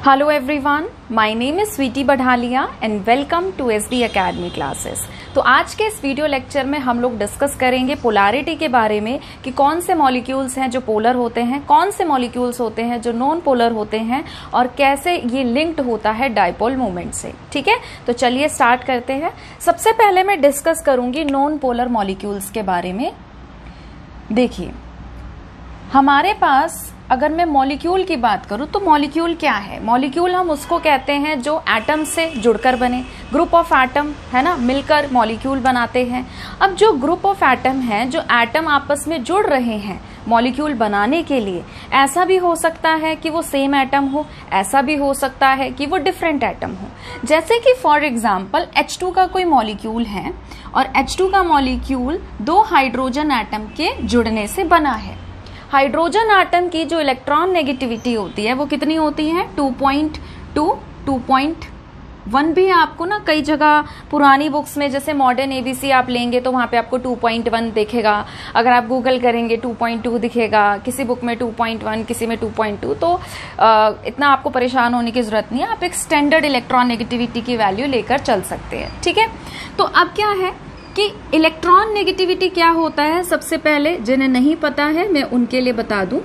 Hello everyone, my name is Sweety बढ़ालिया and welcome to SD Academy classes। तो आज के इस वीडियो लेक्चर में हम लोग डिस्कस करेंगे पोलैरिटी के बारे में कि कौन से मॉलिक्यूल्स हैं जो पोलर होते हैं, कौन से मॉलिक्यूल्स होते हैं जो नॉन पोलर होते हैं और कैसे ये लिंक्ड होता है डाइपोल मोमेंट से। ठीक है, तो चलिए स्टार्ट करते हैं। सबसे पहले मैं डिस्कस करूंगी नॉन पोलर मॉलिक्यूल्स के बारे में। देखिए, हमारे पास अगर मैं मॉलिक्यूल की बात करूं तो मॉलिक्यूल क्या है? मॉलिक्यूल हम उसको कहते हैं जो एटम से जुड़कर बने, ग्रुप ऑफ एटम है ना, मिलकर मॉलिक्यूल बनाते हैं। अब जो ग्रुप ऑफ एटम है, जो एटम आपस में जुड़ रहे हैं मॉलिक्यूल बनाने के लिए, ऐसा भी हो सकता है कि वो सेम एटम हो, ऐसा भी हो सकता है कि वो डिफरेंट एटम हो। जैसे कि फॉर एग्जांपल H2 का कोई मॉलिक्यूल है और H2 का मॉलिक्यूल दो हाइड्रोजन एटम के जुड़ने से बना है। हाइड्रोजन एटम की जो इलेक्ट्रॉन नेगेटिविटी होती है वो कितनी होती है? 2.2, 2.1 भी आपको ना कई जगह पुरानी बुक्स में, जैसे मॉडर्न एबीसी आप लेंगे तो वहां पे आपको 2.1 दिखेगा। अगर आप गूगल करेंगे 2.2 दिखेगा, किसी बुक में 2.1, किसी में 2.2। तो इतना आपको परेशान होने की जरूरत नहीं है, आप एक स्टैंडर्ड इलेक्ट्रॉन नेगेटिविटी की वैल्यू लेकर चल सकते हैं। ठीक है, तो अब क्या है कि इलेक्ट्रॉन नेगेटिविटी क्या होता है? सबसे पहले जिन्हें नहीं पता है मैं उनके लिए बता दूं,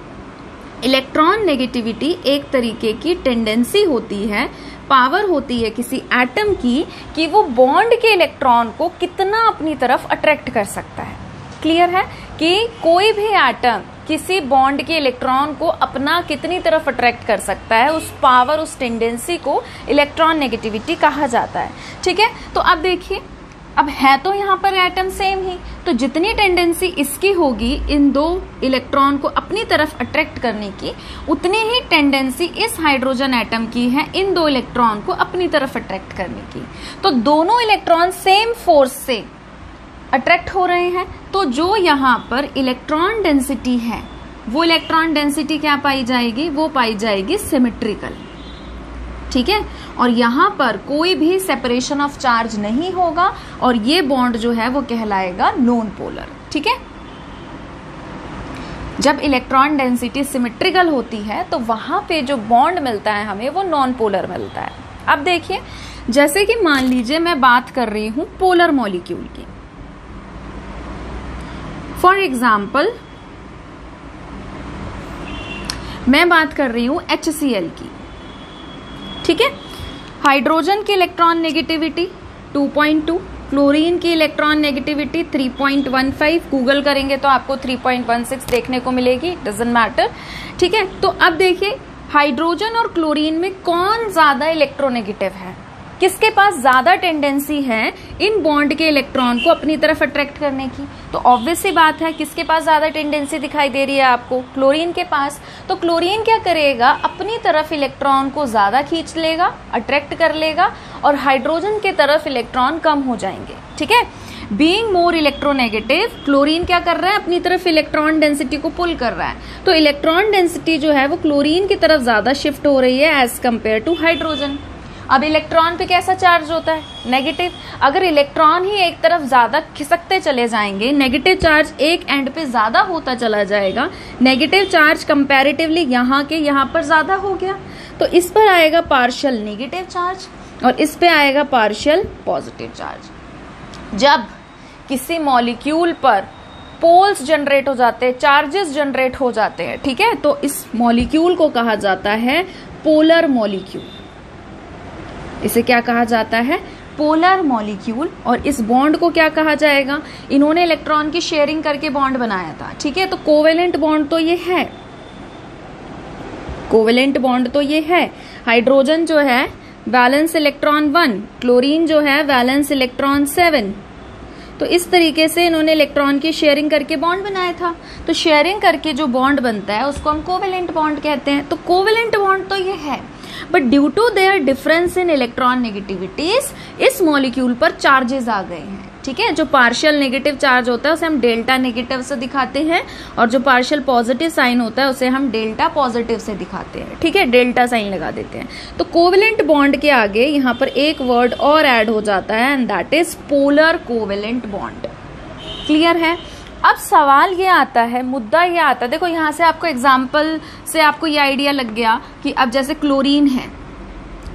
इलेक्ट्रॉन नेगेटिविटी एक तरीके की टेंडेंसी होती है, पावर होती है किसी एटम की कि वो बॉन्ड के इलेक्ट्रॉन को कितना अपनी तरफ अट्रैक्ट कर सकता है। क्लियर है कि कोई भी एटम किसी बॉन्ड के इलेक्ट्रॉन को अपना कितनी तरफ अट्रैक्ट कर सकता है, उस पावर, उस टेंडेंसी को इलेक्ट्रॉन नेगेटिविटी कहा जाता है। ठीक है, तो अब देखिए, अब है तो यहाँ पर एटम सेम ही, तो जितनी टेंडेंसी इसकी होगी इन दो इलेक्ट्रॉन को अपनी तरफ अट्रैक्ट करने की, उतनी ही टेंडेंसी इस हाइड्रोजन एटम की है इन दो इलेक्ट्रॉन को अपनी तरफ अट्रैक्ट करने की। तो दोनों इलेक्ट्रॉन सेम फोर्स से अट्रैक्ट हो रहे हैं, तो जो यहाँ पर इलेक्ट्रॉन डेंसिटी है वो इलेक्ट्रॉन डेंसिटी क्या पाई जाएगी? वो पाई जाएगी सिमेट्रिकल। ठीक है, और यहां पर कोई भी सेपरेशन ऑफ चार्ज नहीं होगा और ये बॉन्ड जो है वो कहलाएगा नॉन पोलर। ठीक है, जब इलेक्ट्रॉन डेंसिटी सिमेट्रिकल होती है तो वहां पे जो बॉन्ड मिलता है हमें वो नॉन पोलर मिलता है। अब देखिए, जैसे कि मान लीजिए मैं बात कर रही हूं पोलर मॉलिक्यूल की। फॉर एग्जाम्पल मैं बात कर रही हूं HCl की। ठीक है, हाइड्रोजन की इलेक्ट्रॉन नेगेटिविटी 2.2, क्लोरीन की इलेक्ट्रॉन नेगेटिविटी 3.15। गूगल करेंगे तो आपको 3.16 देखने को मिलेगी, डजंट मैटर। ठीक है, तो अब देखिए हाइड्रोजन और क्लोरीन में कौन ज्यादा इलेक्ट्रोनेगेटिव है, किसके पास ज्यादा टेंडेंसी है इन बॉन्ड के इलेक्ट्रॉन को अपनी तरफ अट्रैक्ट करने की? तो ऑब्वियस सी बात है, किसके पास ज्यादा टेंडेंसी दिखाई दे रही है आपको? क्लोरीन के पास। तो क्लोरीन क्या करेगा? अपनी तरफ इलेक्ट्रॉन को ज्यादा खींच लेगा, अट्रैक्ट कर लेगा, और हाइड्रोजन के तरफ इलेक्ट्रॉन कम हो जाएंगे। ठीक है, बीइंग मोर इलेक्ट्रोनेगेटिव, क्लोरीन क्या कर रहा है? अपनी तरफ इलेक्ट्रॉन डेंसिटी को पुल कर रहा है। तो इलेक्ट्रॉन डेंसिटी जो है वो क्लोरीन की तरफ ज्यादा शिफ्ट हो रही है एज कंपेयर टू हाइड्रोजन। अब इलेक्ट्रॉन पे कैसा चार्ज होता है? नेगेटिव। अगर इलेक्ट्रॉन ही एक तरफ ज्यादा खिसकते चले जाएंगे, नेगेटिव चार्ज एक एंड पे ज्यादा होता चला जाएगा, नेगेटिव चार्ज कंपैरेटिवली यहाँ के यहाँ पर ज्यादा हो गया, तो इस पर आएगा पार्शियल नेगेटिव चार्ज और इस पे आएगा पार्शियल पॉजिटिव चार्ज। जब किसी मॉलिक्यूल पर पोल्स जनरेट हो जाते हैं, चार्जेस जनरेट हो जाते हैं, ठीक है, तो इस मॉलिक्यूल को कहा जाता है पोलर मॉलिक्यूल। इसे क्या कहा जाता है? Polar molecule. और इस बॉन्ड को क्या कहा जाएगा? इन्होंने इलेक्ट्रॉन की शेयरिंग करके बॉन्ड बनाया था। ठीक है, तो कोवेलेंट बॉन्ड तो ये है, कोवेलेंट बॉन्ड तो ये है। हाइड्रोजन जो है वैलेंस इलेक्ट्रॉन 1, क्लोरीन जो है वैलेंस इलेक्ट्रॉन 7। तो इस तरीके से इन्होंने इलेक्ट्रॉन की शेयरिंग करके बॉन्ड बनाया था। तो शेयरिंग करके जो बॉन्ड बनता है उसको हम कोवेलेंट बॉन्ड कहते हैं। तो कोवेलेंट बॉन्ड तो ये है, but due to their difference in electron negativities इस मॉलिक्यूल पर चार्जेस आ गए हैं। ठीक है, जो पार्शियल नेगेटिव चार्ज होता है उसे हम डेल्टा नेगेटिव से दिखाते हैं और जो पार्शियल पॉजिटिव साइन होता है उसे हम डेल्टा पॉजिटिव से दिखाते हैं। ठीक है, डेल्टा साइन लगा देते हैं। तो कोवेलेंट बॉन्ड के आगे यहाँ पर एक वर्ड और ऐड हो जाता है and that is polar covalent bond. Clear है? अब सवाल ये आता है, मुद्दा ये आता है, देखो यहाँ से आपको एग्जाम्पल से आपको ये आइडिया लग गया कि अब जैसे क्लोरीन है,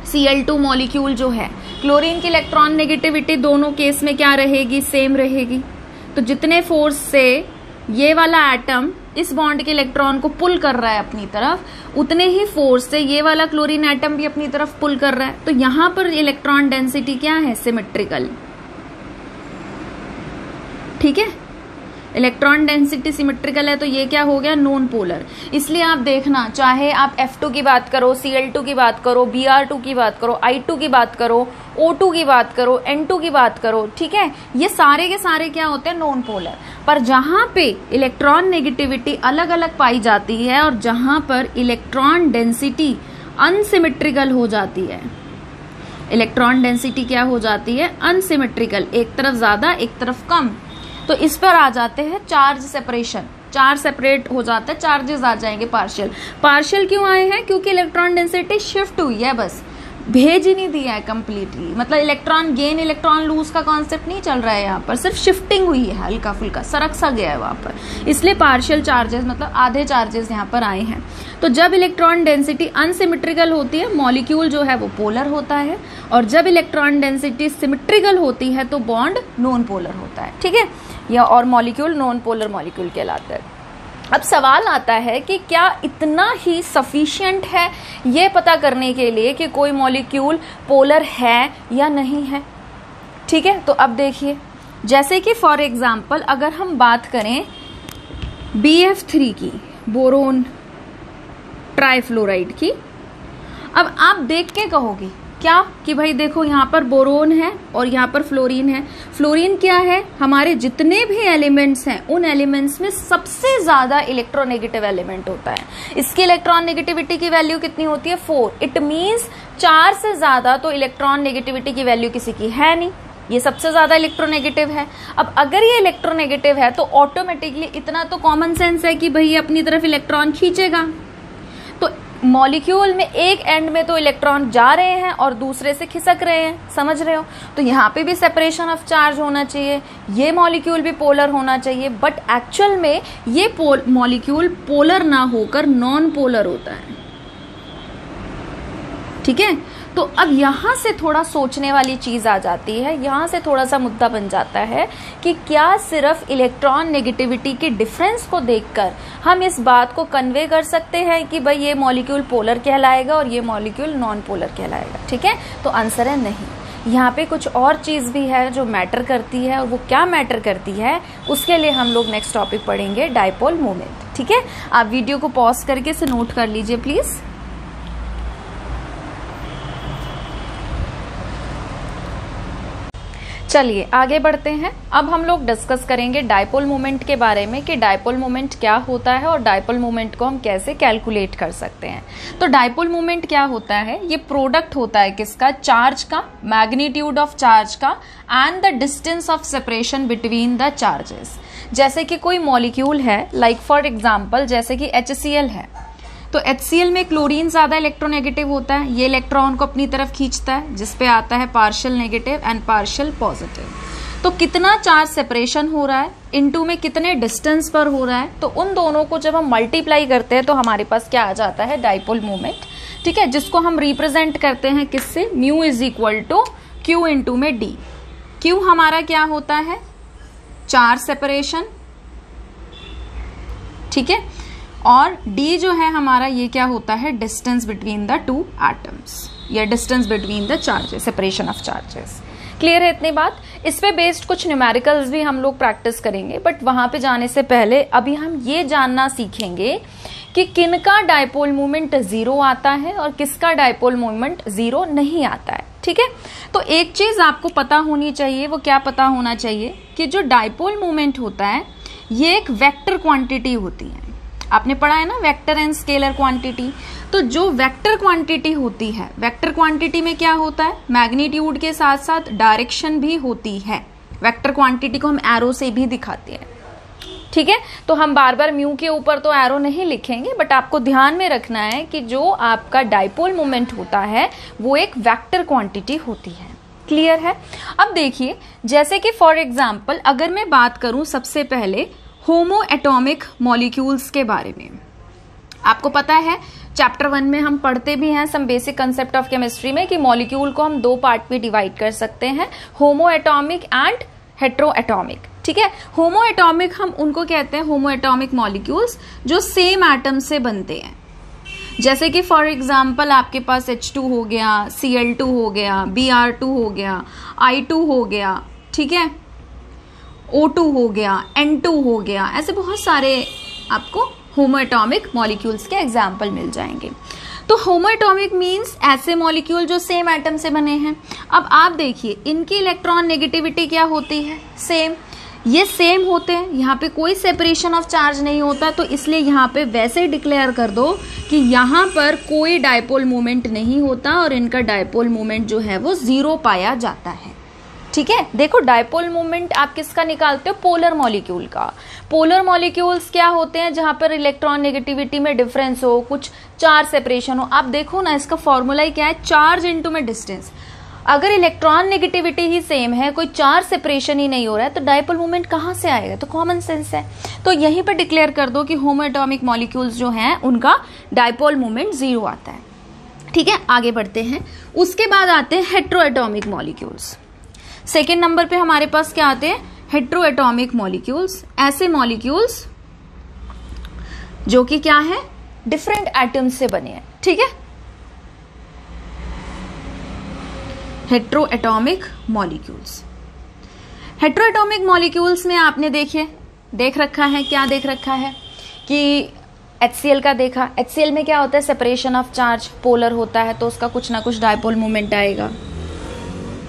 Cl2 मॉलिक्यूल जो है, क्लोरीन की इलेक्ट्रॉन नेगेटिविटी दोनों केस में क्या रहेगी, सेम रहेगी। तो जितने फोर्स से ये वाला एटम इस बॉन्ड के इलेक्ट्रॉन को पुल कर रहा है अपनी तरफ, उतने ही फोर्स से ये वाला क्लोरीन एटम भी अपनी तरफ पुल कर रहा है। तो यहां पर इलेक्ट्रॉन डेंसिटी क्या है, सिमेट्रिकल। ठीक है, इलेक्ट्रॉन डेंसिटी सिमेट्रिकल है, तो ये क्या हो गया, नॉन पोलर। इसलिए आप देखना, चाहे आप F2 की बात करो, Cl2 की बात करो, Br2 की बात करो, I2 की बात करो, O2 की बात करो, N2 की बात करो, ठीक है, ये सारे के सारे क्या होते हैं, नॉन पोलर। पर जहां पे इलेक्ट्रॉन नेगेटिविटी अलग अलग पाई जाती है और जहां पर इलेक्ट्रॉन डेंसिटी अनसिमेट्रिकल हो जाती है, इलेक्ट्रॉन डेंसिटी क्या हो जाती है, अनसिमेट्रिकल, एक तरफ ज्यादा एक तरफ कम, तो इस पर आ जाते हैं चार्ज सेपरेशन। चार्ज सेपरेट हो जाता है, चार्जेस आ जाएंगे पार्शियल। पार्शियल क्यों आए हैं, क्योंकि इलेक्ट्रॉन डेंसिटी शिफ्ट हुई है, बस भेज ही नहीं दिया है कंप्लीटली। मतलब इलेक्ट्रॉन गेन इलेक्ट्रॉन लूज का कॉन्सेप्ट नहीं चल रहा है यहाँ पर, सिर्फ शिफ्टिंग हुई है, हल्का फुल्का सरक सा गया है वहां पर, इसलिए पार्शियल चार्जेस मतलब आधे चार्जेस यहाँ पर आए हैं। तो जब इलेक्ट्रॉन डेंसिटी अनसिमेट्रिकल होती है, मॉलिक्यूल जो है वो पोलर होता है, और जब इलेक्ट्रॉन डेंसिटी सिमेट्रिकल होती है तो बॉन्ड नॉन पोलर होता है। ठीक है, या और मॉलिक्यूल नॉन पोलर मॉलिक्यूल कहलाता है। अब सवाल आता है कि क्या इतना ही सफिशिएंट है ये पता करने के लिए कि कोई मॉलिक्यूल पोलर है या नहीं है। ठीक है, तो अब देखिए, जैसे कि फॉर एग्जांपल अगर हम बात करें BF3 की, बोरोन ट्राइफ्लोराइड की, अब आप देख के कहोगे क्या कि भाई देखो यहाँ पर बोरोन है और यहाँ पर फ्लोरीन है। फ्लोरीन क्या है, हमारे जितने भी एलिमेंट्स हैं उन एलिमेंट्स में सबसे ज्यादा इलेक्ट्रोनेगेटिव एलिमेंट होता है। इसकी इलेक्ट्रॉन नेगेटिविटी की वैल्यू कितनी होती है, 4। इट मीन्स 4 से ज्यादा तो इलेक्ट्रॉन नेगेटिविटी की वैल्यू किसी की है नहीं, ये सबसे ज्यादा इलेक्ट्रोनेगेटिव है। अब अगर ये इलेक्ट्रोनेगेटिव है तो ऑटोमेटिकली इतना तो कॉमन सेंस है कि भाई ये अपनी तरफ इलेक्ट्रॉन खींचेगा। तो मॉलिक्यूल में एक एंड में तो इलेक्ट्रॉन जा रहे हैं और दूसरे से खिसक रहे हैं, समझ रहे हो। तो यहाँ पे भी सेपरेशन ऑफ चार्ज होना चाहिए, ये मॉलिक्यूल भी पोलर होना चाहिए, बट एक्चुअल में ये मॉलिक्यूल पोलर ना होकर नॉन पोलर होता है। ठीक है, तो अब यहां से थोड़ा सोचने वाली चीज आ जाती है, यहां से थोड़ा सा मुद्दा बन जाता है कि क्या सिर्फ इलेक्ट्रॉन नेगेटिविटी के डिफरेंस को देखकर हम इस बात को कन्वे कर सकते हैं कि भाई ये मॉलिक्यूल पोलर कहलाएगा और ये मॉलिक्यूल नॉन पोलर कहलाएगा। ठीक है, तो आंसर है नहीं। यहाँ पे कुछ और चीज भी है जो मैटर करती है, और वो क्या मैटर करती है उसके लिए हम लोग नेक्स्ट टॉपिक पढ़ेंगे, डायपोल मोमेंट। ठीक है, आप वीडियो को पॉज करके इसे नोट कर लीजिए प्लीज। चलिए आगे बढ़ते हैं। अब हम लोग डिस्कस करेंगे डायपोल मोमेंट के बारे में कि डायपोल मोमेंट क्या होता है और डायपोल मोमेंट को हम कैसे कैलकुलेट कर सकते हैं। तो डायपोल मोमेंट क्या होता है, ये प्रोडक्ट होता है किसका, चार्ज का, मैग्नीट्यूड ऑफ चार्ज का and the distance of separation between the charges. जैसे कि कोई मॉलिक्यूल है, लाइक फॉर एग्जाम्पल जैसे कि HCl है, तो HCl में क्लोरीन ज्यादा इलेक्ट्रोनेगेटिव होता है, ये इलेक्ट्रॉन को अपनी तरफ खींचता है, जिसपे आता है partial negative and partial positive. तो कितना चार्ज सेपरेशन हो रहा है, इनटू में कितने डिस्टेंस पर हो रहा है, तो उन दोनों को जब हम मल्टीप्लाई करते हैं तो हमारे पास क्या आ जाता है, डायपोल मोमेंट। ठीक है, जिसको हम रिप्रेजेंट करते हैं किससे, mu is equal to q into में डी। क्यू हमारा क्या होता है, चार्ज सेपरेशन, ठीक है, और D जो है हमारा ये क्या होता है, distance between the two atoms, या distance between the charges, separation of charges. Clear है इतनी बात। इस पे बेस्ड कुछ न्यूमेरिकल्स भी हम लोग प्रैक्टिस करेंगे, बट वहां पे जाने से पहले अभी हम ये जानना सीखेंगे कि किनका डायपोल मोमेंट 0 आता है और किसका डायपोल मोमेंट 0 नहीं आता है। ठीक है, तो एक चीज आपको पता होनी चाहिए, वो क्या पता होना चाहिए कि जो डायपोल मोमेंट होता है ये एक वेक्टर क्वांटिटी होती है। आपने पढ़ा है ना, वेक्टर एंड स्केलर क्वांटिटी। तो जो वेक्टर क्वांटिटी होती है, वेक्टर क्वांटिटी में क्या होता है, मैग्नीट्यूड के साथ साथ डायरेक्शन भी होती है। वेक्टर क्वांटिटी को हम एरो से भी दिखाते हैं। ठीक है, तो हम बार बार म्यू के ऊपर तो एरो नहीं लिखेंगे, बट आपको ध्यान में रखना है कि जो आपका डायपोल मोमेंट होता है वो एक वेक्टर क्वांटिटी होती है। क्लियर है। अब देखिए, जैसे कि फॉर एग्जाम्पल अगर मैं बात करूं सबसे पहले होमो एटॉमिक मॉलिक्यूल्स के बारे में, आपको पता है चैप्टर 1 में हम पढ़ते भी हैं some basic concept of chemistry में कि मॉलिक्यूल को हम 2 पार्ट में डिवाइड कर सकते हैं, होमो एटॉमिक एंड हेट्रो एटॉमिक। ठीक है, होमो एटॉमिक हम उनको कहते हैं होमो एटॉमिक मॉलिक्यूल्स जो सेम एटम से बनते हैं। जैसे कि फॉर एग्जाम्पल आपके पास H2 हो गया, Cl2 हो गया, Br2 हो गया, I2 हो गया, ठीक है, O2 हो गया, N2 हो गया, ऐसे बहुत सारे आपको होमो एटॉमिक मॉलिक्यूल्स के एग्जाम्पल मिल जाएंगे। तो होमो एटॉमिक मीन्स ऐसे मॉलिक्यूल जो सेम एटम से बने हैं। अब आप देखिए इनकी इलेक्ट्रॉन नेगेटिविटी क्या होती है, सेम, ये सेम होते हैं, यहाँ पे कोई सेपरेशन ऑफ चार्ज नहीं होता, तो इसलिए यहाँ पे वैसे ही डिक्लेयर कर दो कि यहाँ पर कोई डायपोल मोमेंट नहीं होता और इनका डायपोल मोमेंट जो है वो 0 पाया जाता है। ठीक है, देखो डायपोल मोमेंट आप किसका निकालते हो, पोलर मॉलिक्यूल का। पोलर मॉलिक्यूल्स क्या होते हैं, जहां पर इलेक्ट्रॉन नेगेटिविटी में डिफरेंस हो, कुछ चार्ज सेपरेशन हो। आप देखो ना इसका फॉर्मूला ही क्या है, चार्ज इनटू में डिस्टेंस। अगर इलेक्ट्रॉन नेगेटिविटी ही सेम है, कोई चार्ज सेपरेशन ही नहीं हो रहा है, तो डायपोल मोमेंट कहां से आएगा, तो कॉमन सेंस है। तो यहीं पर डिक्लेयर कर दो कि होमो एटॉमिक मॉलिक्यूल्स जो हैं उनका डायपोल मोमेंट 0 आता है। ठीक है, आगे बढ़ते हैं। उसके बाद आते हैं hetero atomic molecules. Second number पे हमारे पास क्या आते हैं, हेट्रो एटॉमिक मॉलिक्यूल्स, ऐसे मॉलिक्यूल्स जो कि क्या है, डिफरेंट एटम्स से बने हैं। ठीक है, hetero atomic molecules. Hetero atomic molecules में आपने देख रखा है, क्या देख रखा है कि HCl का देखा। HCl में क्या होता है, सेपरेशन ऑफ चार्ज, पोलर होता है तो उसका कुछ ना कुछ डायपोल मोमेंट आएगा,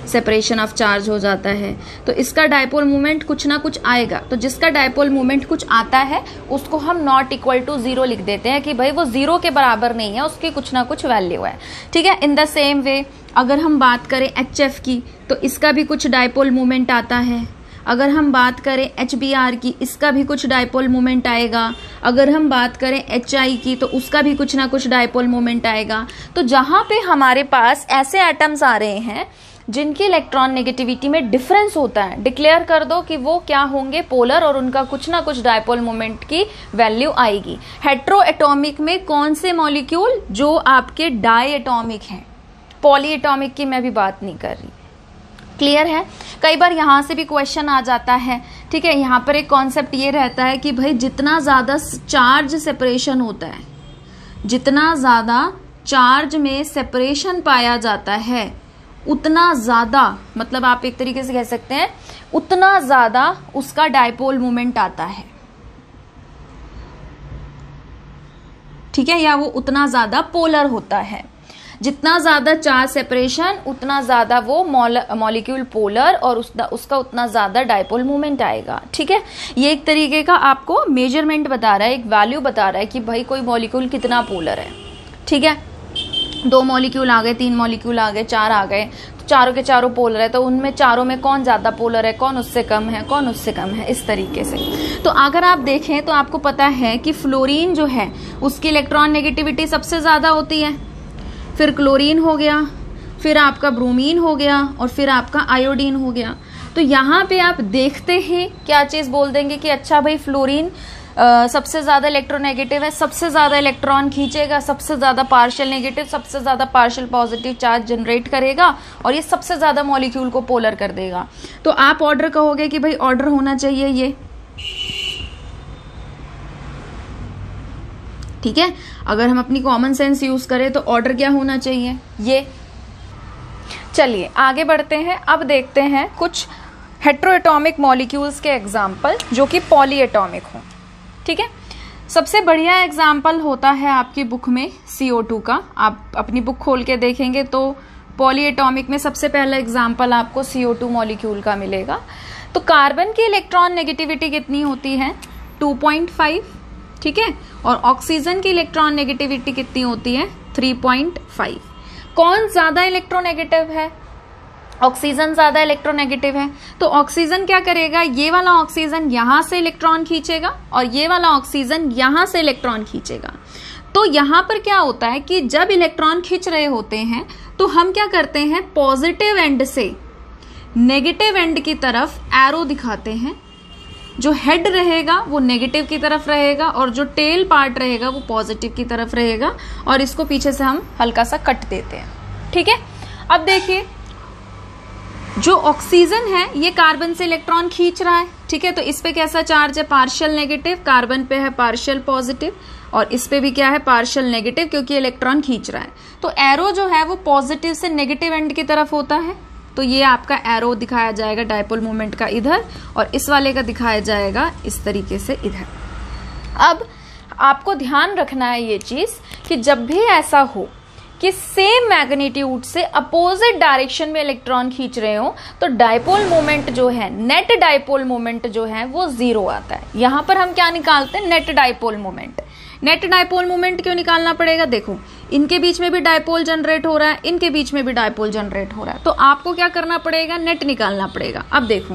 सेपरेशन ऑफ चार्ज हो जाता है तो इसका डायपोल मोमेंट कुछ ना कुछ आएगा। तो जिसका डायपोल मोमेंट कुछ आता है उसको हम नॉट इक्वल टू 0 लिख देते हैं कि भाई वो 0 के बराबर नहीं है, उसकी कुछ ना कुछ वैल्यू है। ठीक है, इन द सेम वे अगर हम बात करें HF की तो इसका भी कुछ डायपोल मोमेंट आता है। अगर हम बात करें HBr की, इसका भी कुछ डायपोल मोमेंट आएगा। अगर हम बात करें HI की तो उसका भी कुछ ना कुछ डायपोल मोमेंट आएगा। तो जहां पे हमारे पास ऐसे एटम्स आ रहे हैं जिनकी इलेक्ट्रॉन नेगेटिविटी में डिफरेंस होता है, डिक्लेयर कर दो कि वो क्या होंगे, पोलर, और उनका कुछ ना कुछ डायपोल मोमेंट की वैल्यू आएगी। हेट्रो एटॉमिक में कौन से मॉलिक्यूल, जो आपके डाई एटॉमिक हैं, पॉली एटॉमिक की मैं भी बात नहीं कर रही। क्लियर है, कई बार यहां से भी क्वेश्चन आ जाता है। ठीक है, यहां पर एक कॉन्सेप्ट ये रहता है कि भाई जितना ज्यादा चार्ज सेपरेशन होता है, जितना ज्यादा चार्ज में सेपरेशन पाया जाता है उतना ज्यादा, मतलब आप एक तरीके से कह सकते हैं उतना ज्यादा उसका डायपोल मोमेंट आता है। ठीक है, या वो उतना ज्यादा पोलर होता है। जितना ज्यादा चार्ज सेपरेशन उतना ज्यादा वो मॉलिक्यूल पोलर और उसका उतना ज्यादा डायपोल मोमेंट आएगा। ठीक है, ये एक तरीके का आपको मेजरमेंट बता रहा है, एक वैल्यू बता रहा है कि भाई कोई मॉलिक्यूल कितना पोलर है। ठीक है, 2 मॉलिक्यूल आ गए, 3 मॉलिक्यूल आ गए, 4 आ गए, तो चारों के चारों पोलर है, तो उनमें चारों में कौन ज्यादा पोलर है, कौन उससे कम है, कौन उससे कम है, इस तरीके से। तो अगर आप देखें तो आपको पता है कि फ्लोरीन जो है उसकी इलेक्ट्रॉन नेगेटिविटी सबसे ज्यादा होती है, फिर क्लोरीन हो गया, फिर आपका ब्रोमीन हो गया और फिर आपका आयोडीन हो गया। तो यहाँ पे आप देखते ही क्या चीज बोल देंगे कि अच्छा भाई फ्लोरीन सबसे ज्यादा इलेक्ट्रोनेगेटिव है, सबसे ज्यादा इलेक्ट्रॉन खींचेगा, सबसे ज्यादा पार्शियल नेगेटिव, सबसे ज्यादा पार्शियल पॉजिटिव चार्ज जनरेट करेगा और ये सबसे ज्यादा मॉलिक्यूल को पोलर कर देगा। तो आप ऑर्डर कहोगे कि भाई ऑर्डर होना चाहिए ये। ठीक है, अगर हम अपनी कॉमन सेंस यूज करें तो ऑर्डर क्या होना चाहिए, ये। चलिए आगे बढ़ते हैं। अब देखते हैं कुछ हेट्रोएटॉमिक मॉलिक्यूल्स के एग्जाम्पल जो कि पॉली एटॉमिक हो। ठीक है, सबसे बढ़िया एग्जाम्पल होता है आपकी बुक में CO2 का। आप अपनी बुक खोल के देखेंगे तो पॉली एटॉमिक में सबसे पहला एग्जाम्पल आपको CO2 मॉलिक्यूल का मिलेगा। तो कार्बन की इलेक्ट्रॉन नेगेटिविटी कितनी होती है, 2.5। ठीक है, और ऑक्सीजन की इलेक्ट्रॉन नेगेटिविटी कितनी होती है, 3.5। कौन ज्यादा इलेक्ट्रोनेगेटिव है, ऑक्सीजन ज्यादा इलेक्ट्रोनेगेटिव है। तो ऑक्सीजन क्या करेगा, ये वाला ऑक्सीजन यहां से इलेक्ट्रॉन खींचेगा और ये वाला ऑक्सीजन यहां से इलेक्ट्रॉन खींचेगा। तो यहां पर क्या होता है कि जब इलेक्ट्रॉन खींच रहे होते हैं तो हम क्या करते हैं, पॉजिटिव एंड से नेगेटिव एंड की तरफ एरो दिखाते हैं जो हेड रहेगा वो नेगेटिव की तरफ रहेगा और जो टेल पार्ट रहेगा वो पॉजिटिव की तरफ रहेगा, और इसको पीछे से हम हल्का सा कट देते हैं। ठीक है, अब देखिए जो ऑक्सीजन है ये कार्बन से इलेक्ट्रॉन खींच रहा है। ठीक है, तो इस पे कैसा चार्ज है, पार्शियल नेगेटिव, कार्बन पे है पार्शियल पॉजिटिव, और इस पे भी क्या है, पार्शियल नेगेटिव, क्योंकि इलेक्ट्रॉन खींच रहा है। तो एरो जो है वो पॉजिटिव से नेगेटिव एंड की तरफ होता है, तो ये आपका एरो दिखाया जाएगा डायपोल मोमेंट का इधर, और इस वाले का दिखाया जाएगा इस तरीके से इधर। अब आपको ध्यान रखना है ये चीज कि जब भी ऐसा हो कि सेम मैग्नीट्यूड से अपोजिट डायरेक्शन में इलेक्ट्रॉन खींच रहे हो, तो डायपोल मोमेंट जो है, नेट डायपोल मोमेंट जो है वो 0 आता है। यहां पर हम क्या निकालते हैं, net dipole moment. Net dipole moment क्यों निकालना पड़ेगा, देखो इनके बीच में भी डायपोल जनरेट हो रहा है, इनके बीच में भी डायपोल जनरेट हो रहा है, तो आपको क्या करना पड़ेगा, नेट निकालना पड़ेगा। अब देखो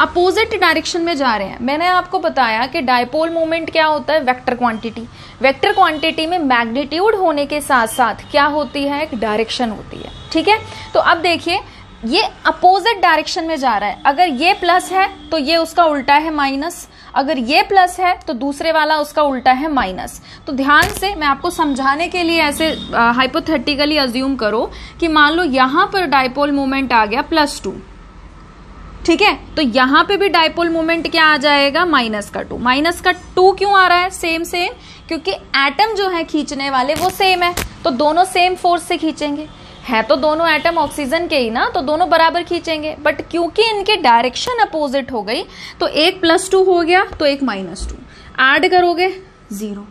अपोजिट डायरेक्शन में जा रहे हैं, मैंने आपको बताया कि डायपोल मोमेंट क्या होता है, वेक्टर क्वांटिटी। वेक्टर क्वांटिटी में मैग्नीट्यूड होने के साथ साथ क्या होती है, एक डायरेक्शन होती है। ठीक है, तो अब देखिए ये अपोजिट डायरेक्शन में जा रहा है, अगर ये प्लस है तो ये उसका उल्टा है माइनस, अगर ये प्लस है तो दूसरे वाला उसका उल्टा है माइनस। तो ध्यान से मैं आपको समझाने के लिए ऐसे हाइपोथेटिकली अज्यूम करो कि मान लो यहां पर डायपोल मोमेंट आ गया +2, ठीक है, तो यहां पे भी डायपोल मोमेंट क्या आ जाएगा, -2। -2 क्यों आ रहा है, सेम क्योंकि एटम जो है खींचने वाले वो सेम है, तो दोनों सेम फोर्स से खींचेंगे, है तो दोनों एटम ऑक्सीजन के ही ना, तो दोनों बराबर खींचेंगे, बट क्योंकि इनके डायरेक्शन अपोजिट हो गई तो एक +2 हो गया तो एक -2, ऐड करोगे 0।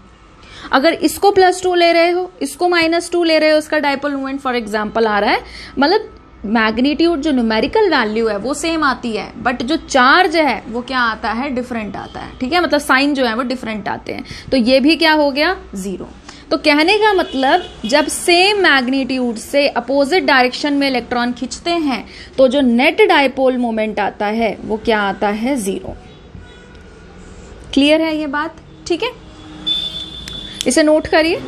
अगर इसको +2 ले रहे हो, इसको -2 ले रहे हो, इसका डायपोल मोमेंट फॉर एग्जांपल आ रहा है, मतलब मैग्नीट्यूड जो न्यूमेरिकल वैल्यू है वो सेम आती है, बट जो चार्ज है वो क्या आता है, डिफरेंट आता है। ठीक है, मतलब साइन जो है वो डिफरेंट आते हैं, तो ये भी क्या हो गया, 0। तो कहने का मतलब जब सेम मैग्नीट्यूड से अपोजिट डायरेक्शन में इलेक्ट्रॉन खींचते हैं तो जो नेट डायपोल मोमेंट आता है वो क्या आता है, 0। क्लियर है ये बात, ठीक है, इसे नोट करिए।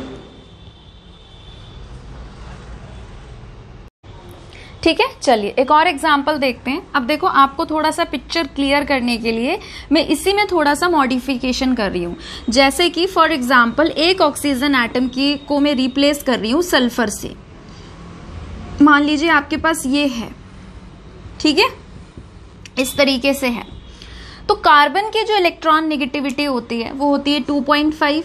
ठीक है, चलिए एक और एग्जाम्पल देखते हैं। अब देखो आपको थोड़ा सा पिक्चर क्लियर करने के लिए मैं इसी में थोड़ा सा मॉडिफिकेशन कर रही हूँ। जैसे कि फॉर एग्जाम्पल एक ऑक्सीजन एटम को मैं रिप्लेस कर रही हूँ सल्फर से। मान लीजिए आपके पास ये है, ठीक है, इस तरीके से है, तो कार्बन के जो इलेक्ट्रॉन नेगेटिविटी होती है वो होती है 2.5,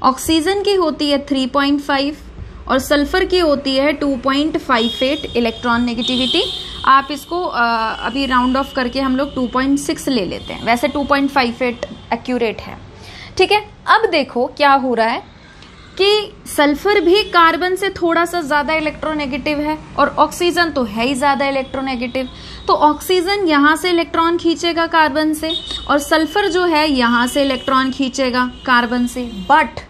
ऑक्सीजन की होती है 3.5 और सल्फर की होती है 2.58 इलेक्ट्रॉन नेगेटिविटी। आप इसको अभी राउंड ऑफ करके हम लोग 2.6 ले लेते हैं, वैसे 2.58 एक्यूरेट है। ठीक है, अब देखो क्या हो रहा है कि सल्फर भी कार्बन से थोड़ा सा ज्यादा इलेक्ट्रोनेगेटिव है और ऑक्सीजन तो है ही ज्यादा इलेक्ट्रोनेगेटिव, तो ऑक्सीजन यहां से इलेक्ट्रॉन खींचेगा कार्बन से और सल्फर जो है यहां से इलेक्ट्रॉन खींचेगा कार्बन से, बट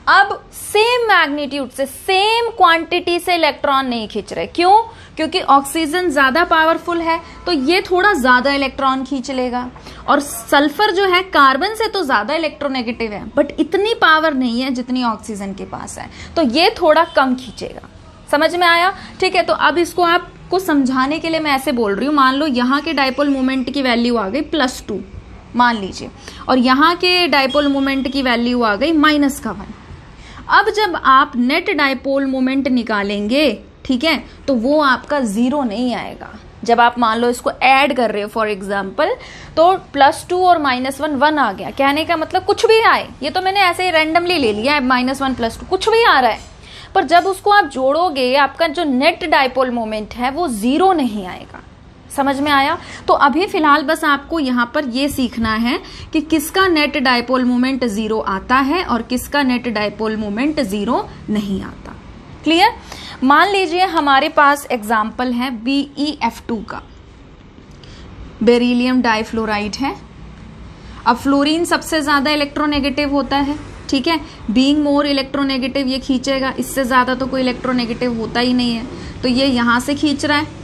अब सेम मैग्नीट्यूड से, सेम क्वांटिटी से इलेक्ट्रॉन नहीं खींच रहे। क्यों? क्योंकि ऑक्सीजन ज्यादा पावरफुल है तो ये थोड़ा ज्यादा इलेक्ट्रॉन खींच लेगा, और सल्फर जो है कार्बन से तो ज्यादा इलेक्ट्रोनेगेटिव है बट इतनी पावर नहीं है जितनी ऑक्सीजन के पास है, तो ये थोड़ा कम खींचेगा। समझ में आया? ठीक है, तो अब इसको आपको समझाने के लिए मैं ऐसे बोल रही हूं, मान लो यहाँ के डायपोल मोमेंट की वैल्यू आ गई +2 मान लीजिए, और यहाँ के डायपोल मोमेंट की वैल्यू आ गई -1। अब जब आप नेट डायपोल मोमेंट निकालेंगे, ठीक है, तो वो आपका 0 नहीं आएगा। जब आप मान लो इसको ऐड कर रहे हो फॉर एग्जांपल, तो +2 और -1 आ गया। कहने का मतलब कुछ भी आए, ये तो मैंने ऐसे ही रैंडमली ले लिया है, -1 +2 कुछ भी आ रहा है, पर जब उसको आप जोड़ोगे आपका जो नेट डायपोल मोमेंट है वो 0 नहीं आएगा। समझ में आया? तो अभी फिलहाल बस आपको यहाँ पर ये सीखना है कि किसका नेट डायपोल मोमेंट 0 आता है और किसका नेट डायपोल मोमेंट 0 नहीं आता। क्लियर? मान लीजिए हमारे पास एग्जाम्पल है BeF2 का, बेरिलियम डाइफ्लोराइड है। अब फ्लोरीन सबसे ज्यादा इलेक्ट्रोनेगेटिव होता है, ठीक है, बीइंग मोर इलेक्ट्रोनेगेटिव ये खींचेगा, इससे ज्यादा तो कोई इलेक्ट्रोनेगेटिव होता ही नहीं है, तो ये यहां से खींच रहा है।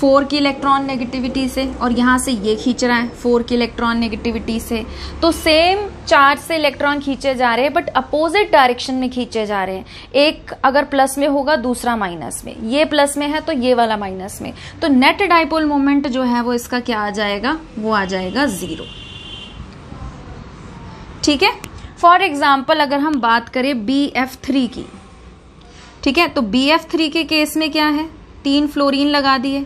4 की इलेक्ट्रॉन नेगेटिविटी से, और यहाँ से ये खींच रहा है 4 की इलेक्ट्रॉन नेगेटिविटी से। तो सेम चार्ज से इलेक्ट्रॉन खींचे जा रहे हैं बट अपोजिट डायरेक्शन में खींचे जा रहे हैं। एक अगर प्लस में होगा, दूसरा माइनस में, ये प्लस में है तो ये वाला माइनस में। तो नेट डाइपोल मोमेंट जो है वो इसका क्या आ जाएगा, वो आ जाएगा 0। ठीक है। फॉर एग्जाम्पल अगर हम बात करें BF3 की, ठीक है, तो BF3 के केस में क्या है, 3 फ्लोरीन लगा दिए।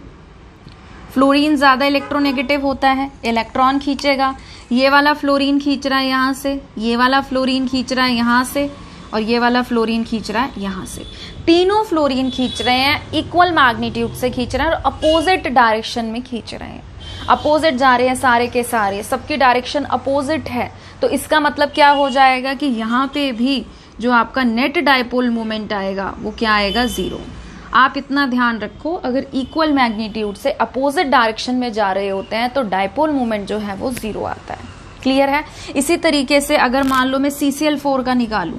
फ्लोरीन ज्यादा इलेक्ट्रोनेगेटिव होता है, इलेक्ट्रॉन खींचेगा। ये वाला फ्लोरीन खींच रहा है यहाँ से, ये वाला फ्लोरीन खींच रहा है यहाँ से, और ये वाला फ्लोरीन खींच रहा है यहाँ से। तीनों फ्लोरीन खींच रहे हैं, इक्वल मैग्नीट्यूड से खींच रहे हैं और अपोजिट डायरेक्शन में खींच रहे हैं। अपोजिट जा रहे हैं सारे के सारे, सबकी डायरेक्शन अपोजिट है। तो इसका मतलब क्या हो जाएगा कि यहाँ पे भी जो आपका नेट डाइपोल मोमेंट आएगा वो क्या आएगा, 0। आप इतना ध्यान रखो, अगर इक्वल मैग्नीट्यूड से अपोजिट डायरेक्शन में जा रहे होते हैं तो डाइपोल मोमेंट जो है वो 0 आता है। क्लियर है। इसी तरीके से अगर मान लो मैं CCl4 का निकालूं,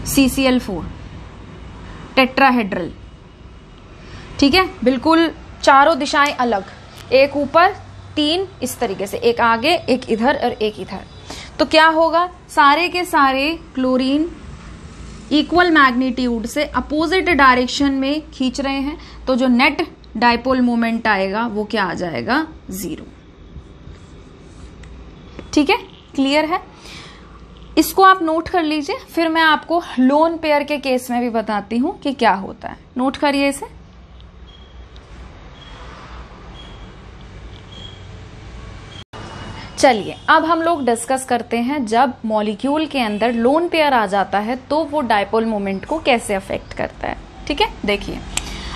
CCl4 टेट्राहेड्रल, ठीक है, बिल्कुल चारों दिशाएं अलग, एक ऊपर 3 इस तरीके से, एक आगे, एक इधर और एक इधर। तो क्या होगा, सारे के सारे क्लोरीन इक्वल मैग्नीट्यूड से अपोजिट डायरेक्शन में खींच रहे हैं। तो जो नेट डाइपोल मोमेंट आएगा वो क्या आ जाएगा, 0। ठीक है, क्लियर है। इसको आप नोट कर लीजिए, फिर मैं आपको लोन पेयर के केस में भी बताती हूं कि क्या होता है। नोट करिए इसे। चलिए अब हम लोग डिस्कस करते हैं जब मॉलिक्यूल के अंदर लोन पेयर आ जाता है तो वो डाइपोल मोमेंट को कैसे अफेक्ट करता है। ठीक है, देखिए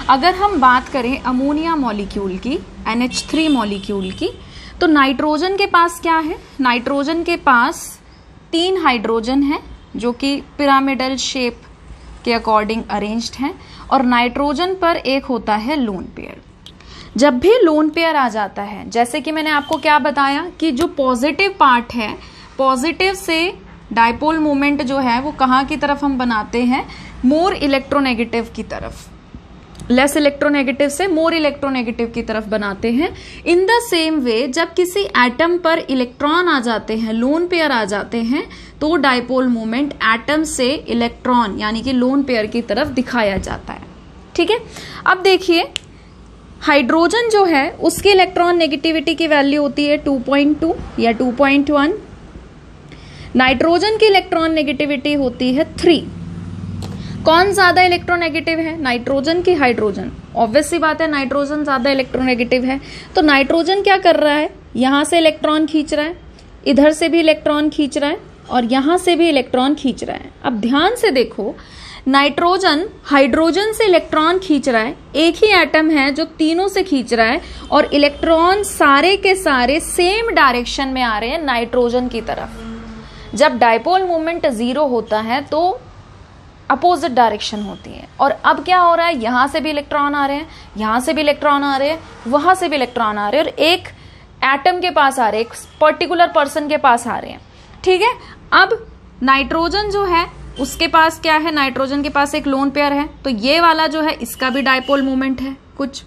अगर हम बात करें अमोनिया मॉलिक्यूल की, NH3 मॉलिक्यूल की, तो नाइट्रोजन के पास क्या है, नाइट्रोजन के पास 3 हाइड्रोजन है जो कि पिरामिडल शेप के अकॉर्डिंग अरेंज्ड हैं, और नाइट्रोजन पर एक होता है लोन पेयर। जब भी लोन पेयर आ जाता है, जैसे कि मैंने आपको क्या बताया कि जो पॉजिटिव पार्ट है, पॉजिटिव से डाइपोल मोमेंट जो है वो कहाँ की तरफ हम बनाते हैं, मोर इलेक्ट्रोनेगेटिव की तरफ, लेस इलेक्ट्रोनेगेटिव से मोर इलेक्ट्रोनेगेटिव की तरफ बनाते हैं। इन द सेम वे जब किसी एटम पर इलेक्ट्रॉन आ जाते हैं, लोन पेयर आ जाते हैं, तो डाइपोल मोमेंट एटम से इलेक्ट्रॉन यानी कि लोन पेयर की तरफ दिखाया जाता है। ठीक है, अब देखिए हाइड्रोजन जो है उसकी इलेक्ट्रॉन नेगेटिविटी की वैल्यू होती है 2.2 या 2.1। नाइट्रोजन की इलेक्ट्रॉन नेगेटिविटी होती है 3। कौन ज्यादा इलेक्ट्रोनेगेटिव है, नाइट्रोजन की हाइड्रोजन? ऑब्वियस सी बात है नाइट्रोजन ज्यादा इलेक्ट्रोनेगेटिव है। तो नाइट्रोजन क्या कर रहा है, यहां से इलेक्ट्रॉन खींच रहा है, इधर से भी इलेक्ट्रॉन खींच रहा है और यहां से भी इलेक्ट्रॉन खींच रहा है। अब ध्यान से देखो, नाइट्रोजन हाइड्रोजन से इलेक्ट्रॉन खींच रहा है, एक ही एटम है जो तीनों से खींच रहा है, और इलेक्ट्रॉन सारे के सारे सेम डायरेक्शन में आ रहे हैं नाइट्रोजन की तरफ। जब डाइपोल मोमेंट 0 होता है तो अपोजिट डायरेक्शन होती है। और अब क्या हो रहा है, यहां से भी इलेक्ट्रॉन आ रहे हैं, यहां से भी इलेक्ट्रॉन आ रहे हैं, वहां से भी इलेक्ट्रॉन आ रहे हैं, और एक एटम के पास आ रहे हैं, एक पर्टिकुलर पर्सन के पास आ रहे हैं। ठीक है, अब नाइट्रोजन जो है उसके पास क्या है, नाइट्रोजन के पास एक लोन पेयर है, तो ये वाला जो है इसका भी डाइपोल मोमेंट है कुछ।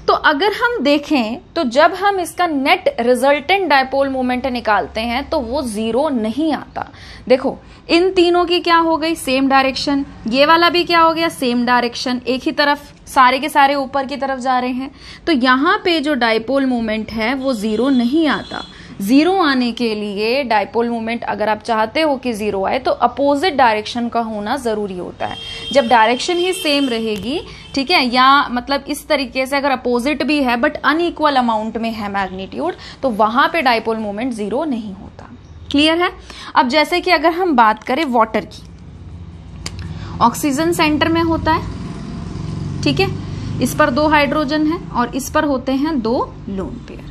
तो अगर हम देखें तो जब हम इसका नेट रिजल्टेंट डाइपोल मोमेंट निकालते हैं तो वो 0 नहीं आता। देखो इन तीनों की क्या हो गई, सेम डायरेक्शन, ये वाला भी क्या हो गया, सेम डायरेक्शन, एक ही तरफ, सारे के सारे ऊपर की तरफ जा रहे हैं। तो यहाँ पे जो डाइपोल मोमेंट है वो 0 नहीं आता। 0 आने के लिए डाइपोल मोमेंट अगर आप चाहते हो कि 0 आए तो अपोजिट डायरेक्शन का होना जरूरी होता है। जब डायरेक्शन ही सेम रहेगी, ठीक है, या मतलब इस तरीके से अगर अपोजिट भी है बट अनइक्वल अमाउंट में है मैग्नीट्यूड, तो वहां पे डाइपोल मोमेंट 0 नहीं होता। क्लियर है। अब जैसे कि अगर हम बात करें वाटर की, ऑक्सीजन सेंटर में होता है, ठीक है, इस पर 2 हाइड्रोजन है और इस पर होते हैं 2 लोन पेयर।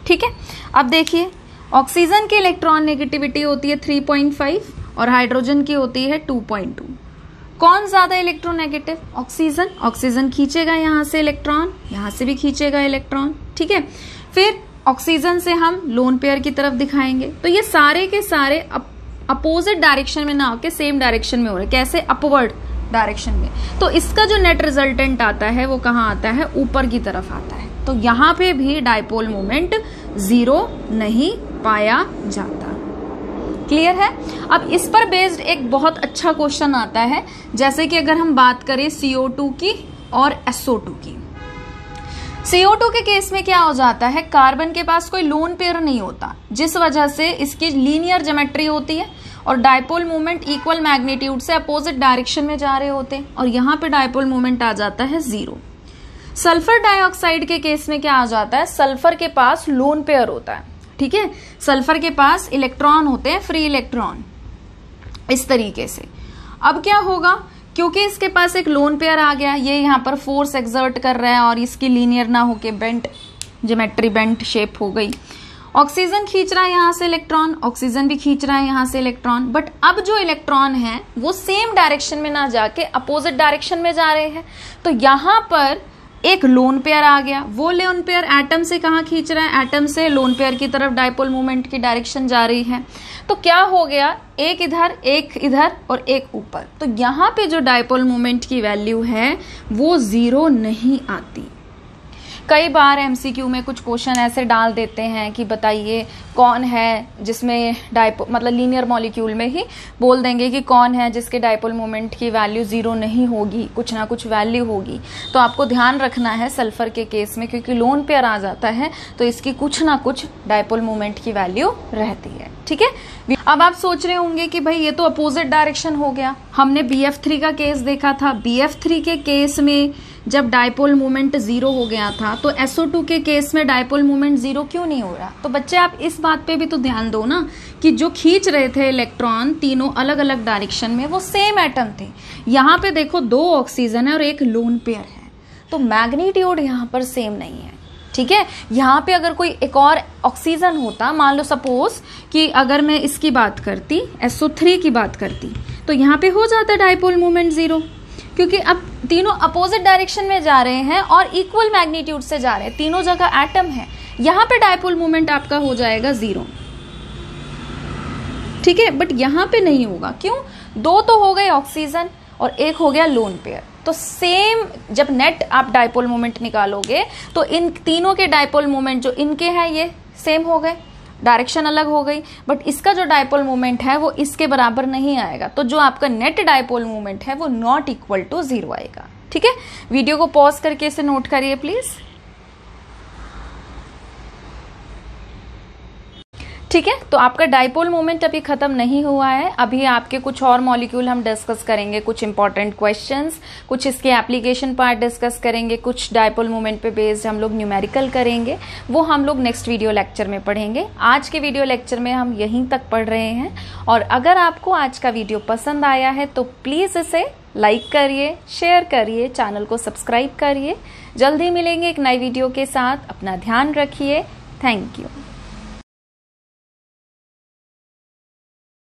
ठीक है, अब देखिए ऑक्सीजन की इलेक्ट्रॉन नेगेटिविटी होती है 3.5 और हाइड्रोजन की होती है 2.2। कौन ज्यादा इलेक्ट्रोनेगेटिव, ऑक्सीजन। ऑक्सीजन खींचेगा यहां से इलेक्ट्रॉन, यहां से भी खींचेगा इलेक्ट्रॉन। ठीक है, फिर ऑक्सीजन से हम लोन पेयर की तरफ दिखाएंगे। तो ये सारे के सारे अपोजिट डायरेक्शन में ना होकर सेम डायरेक्शन में हो रहे। कैसे, अपवर्ड, डायरेक्शन में, तो इसका जो नेट रिजल्टेंट आता है वो कहाँ आता है, ऊपर की तरफ आता है। तो यहाँ पे भी डायपोल मोमेंट 0 नहीं पाया जाता। क्लियर है। अब इस पर बेस्ड एक बहुत अच्छा क्वेश्चन आता है, जैसे कि अगर हम बात करें CO2 की और SO2 की। CO2 के केस में क्या हो जाता है, कार्बन के पास कोई लोन पेयर नहीं होता, जिस वजह से इसकी लीनियर ज्योमेट्री होती है और डायपोल मोमेंट इक्वल मैग्नीट्यूड से अपोजिट डायरेक्शन में जा रहे होते हैं, और यहाँ पे डायपोल मोमेंट आ जाता है 0। सल्फर डाइऑक्साइड के केस में क्या आ जाता है, सल्फर के पास लोन पेयर होता है, ठीक है, सल्फर के पास इलेक्ट्रॉन होते हैं, फ्री इलेक्ट्रॉन, इस तरीके से। अब क्या होगा, क्योंकि इसके पास एक लोन पेयर आ गया, ये यहाँ पर फोर्स एक्सर्ट कर रहा है और इसकी लीनियर ना होके बेंट ज्योमेट्री, बेंट शेप हो गई। ऑक्सीजन खींच रहा है यहाँ से इलेक्ट्रॉन, ऑक्सीजन भी खींच रहा है यहाँ से इलेक्ट्रॉन, बट अब जो इलेक्ट्रॉन है वो सेम डायरेक्शन में ना जाके अपोजिट डायरेक्शन में जा रहे हैं। तो यहाँ पर एक लोन पेयर आ गया, वो लोन पेयर एटम से कहाँ खींच रहा है, एटम से लोन पेयर की तरफ डायपोल मोमेंट की डायरेक्शन जा रही है। तो क्या हो गया, एक इधर और एक ऊपर। तो यहाँ पे जो डायपोल मोमेंट की वैल्यू है वो 0 नहीं आती। कई बार MCQ में कुछ क्वेश्चन ऐसे डाल देते हैं कि बताइए कौन है जिसमें मतलब लीनियर मॉलिक्यूल में ही बोल देंगे कि कौन है जिसके डायपोल मोमेंट की वैल्यू 0 नहीं होगी, कुछ ना कुछ वैल्यू होगी। तो आपको ध्यान रखना है सल्फर के केस में, क्योंकि लोन पेयर आ जाता है तो इसकी कुछ ना कुछ डायपोल मोमेंट की वैल्यू रहती है, ठीक है। अब आप सोच रहे होंगे कि भाई ये तो अपोजिट डायरेक्शन हो गया, हमने BF3 का केस देखा था, BF3 के केस में जब डायपोल मोमेंट 0 हो गया था, तो SO2 के केस में डायपोल मोमेंट 0 क्यों नहीं हो रहा। तो बच्चे आप इस बात पे भी तो ध्यान दो ना कि जो खींच रहे थे इलेक्ट्रॉन तीनों अलग अलग डायरेक्शन में वो सेम एटम थे। यहाँ पे देखो 2 ऑक्सीजन है और एक लोन पेयर है, तो मैग्नीट्यूड यहाँ पर सेम नहीं है, ठीक है। यहाँ पे अगर कोई एक और ऑक्सीजन होता, मान लो सपोज कि अगर मैं इसकी बात करती, SO3 की बात करती, तो यहाँ पे हो जाता डायपोल मोमेंट 0, क्योंकि अब तीनों अपोजिट डायरेक्शन में जा रहे हैं और इक्वल मैग्नीट्यूड से जा रहे हैं, तीनों जगह एटम है। यहाँ पे डायपोल मोमेंट आपका हो जाएगा 0, ठीक है, बट यहाँ पे नहीं होगा। क्यों, 2 तो हो गए ऑक्सीजन और एक हो गया लोन पेयर। तो सेम जब नेट आप डायपोल मोमेंट निकालोगे तो इन तीनों के डायपोल मोमेंट जो इनके हैं ये सेम हो गए, डायरेक्शन अलग हो गई, बट इसका जो डायपोल मोमेंट है वो इसके बराबर नहीं आएगा। तो जो आपका नेट डायपोल मोमेंट है वो नॉट इक्वल टू 0 आएगा, ठीक है। वीडियो को पॉज करके इसे नोट करिए प्लीज, ठीक है। तो आपका डायपोल मोमेंट अभी खत्म नहीं हुआ है, अभी आपके कुछ और मॉलिक्यूल हम डिस्कस करेंगे, कुछ इंपॉर्टेंट क्वेश्चंस, कुछ इसके एप्लीकेशन पार्ट डिस्कस करेंगे, कुछ डायपोल मोमेंट पे बेस्ड हम लोग न्यूमेरिकल करेंगे, वो हम लोग नेक्स्ट वीडियो लेक्चर में पढ़ेंगे। आज के वीडियो लेक्चर में हम यहीं तक पढ़ रहे हैं, और अगर आपको आज का वीडियो पसंद आया है तो प्लीज़ इसे लाइक करिए, शेयर करिए, चैनल को सब्सक्राइब करिए। जल्दी मिलेंगे एक नई वीडियो के साथ, अपना ध्यान रखिए, थैंक यू।